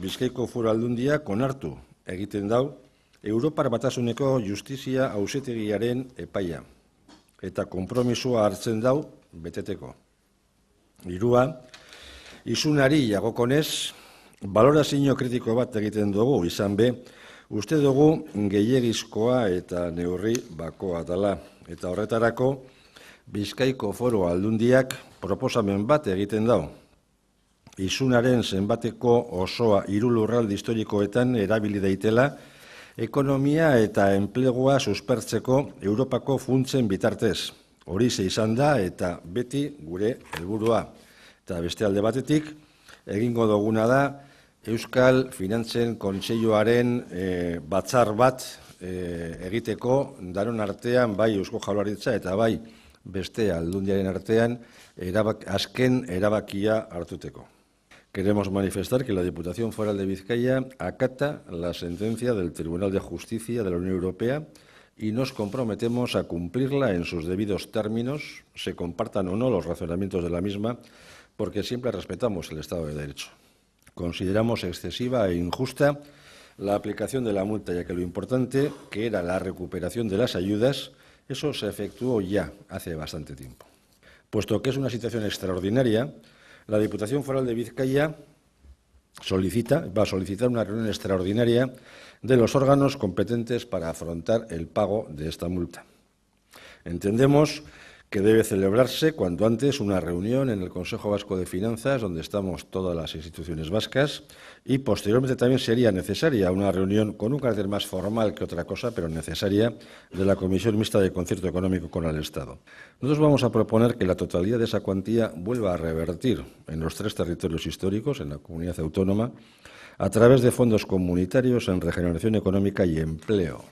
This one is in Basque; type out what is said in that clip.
Bizkaiko Foru Aldundiak onartu egiten dau Europar Batasuneko Justizia Auzitegiaren epaia eta konpromisoa hartzen dau beteteko. Hirua, isunari jagokonez, balorazio kritiko bat egiten dugu, izan be, uste dugu gehiegizkoa eta neurri bakoa dela. Eta horretarako, Bizkaiko Foru Aldundiak proposamen bat egiten dau. Isunaren zenbateko osoa hiru lurralde historikoetan erabili daitela, ekonomia eta enplegua suspertzeko Europako funtsen bitartez. Horixe izan da eta beti gure helburua. Eta beste alde batetik, egingo duguna da Euskal Finantzen Kontseiluaren batzar bat egiteko danon artean, bai Eusko Jaurlaritza eta bai beste aldundiaren artean azken erabakia hartuteko. Queremos manifestar que la Diputación Foral de Vizcaya acata la sentencia del Tribunal de Justicia de la Unión Europea y nos comprometemos a cumplirla en sus debidos términos, se compartan o no los razonamientos de la misma, porque siempre respetamos el Estado de Derecho. Consideramos excesiva e injusta la aplicación de la multa, ya que lo importante, que era la recuperación de las ayudas, eso se efectuó ya hace bastante tiempo. Puesto que es una situación extraordinaria, la Diputación Foral de Vizcaya va a solicitar una reunión extraordinaria de los órganos competentes para afrontar el pago de esta multa. Entendemos que debe celebrarse cuanto antes una reunión en el Consejo Vasco de Finanzas, donde estamos todas las instituciones vascas, y posteriormente también sería necesaria una reunión con un carácter más formal que otra cosa, pero necesaria, de la Comisión Mixta de Concierto Económico con el Estado. Nosotros vamos a proponer que la totalidad de esa cuantía vuelva a revertir en los 3 territorios históricos, en la comunidad autónoma, a través de fondos comunitarios en regeneración económica y empleo.